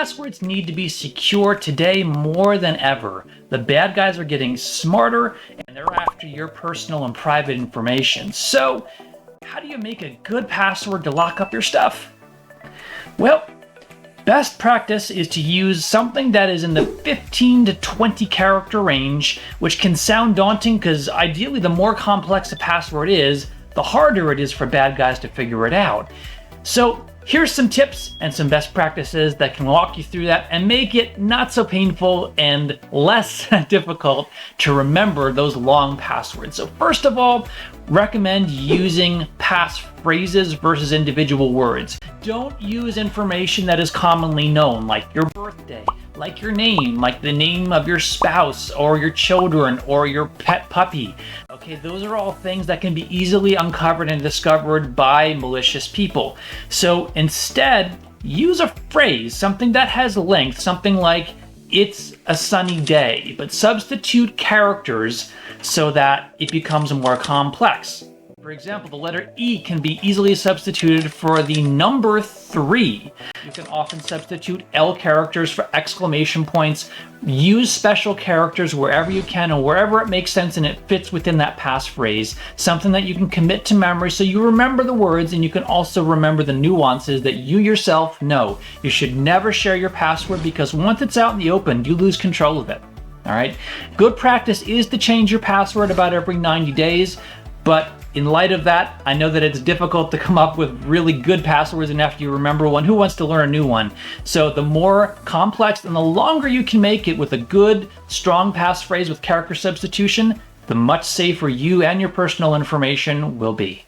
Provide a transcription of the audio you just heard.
Passwords need to be secure today more than ever. The bad guys are getting smarter and they're after your personal and private information. So, how do you make a good password to lock up your stuff? Well, best practice is to use something that is in the 15 to 20 character range, which can sound daunting because ideally the more complex a password is, the harder it is for bad guys to figure it out. So here's some tips and some best practices that can walk you through that and make it not so painful and less difficult to remember those long passwords. So first of all, recommend using passphrases versus individual words. Don't use information that is commonly known, like your birthday, like your name, like the name of your spouse or your children or your pet puppy. Okay, those are all things that can be easily uncovered and discovered by malicious people. So instead, use a phrase, something that has length, something like, "It's a sunny day," but substitute characters so that it becomes more complex. For example, the letter E can be easily substituted for the number 3. You can often substitute L characters for exclamation points. Use special characters wherever you can and wherever it makes sense and it fits within that passphrase. Something that you can commit to memory so you remember the words and you can also remember the nuances that you yourself know. You should never share your password because once it's out in the open, you lose control of it. All right? Good practice is to change your password about every 90 days, but in light of that, I know that it's difficult to come up with really good passwords and after you remember one, who wants to learn a new one? So the more complex and the longer you can make it with a good, strong passphrase with character substitution, the much safer you and your personal information will be.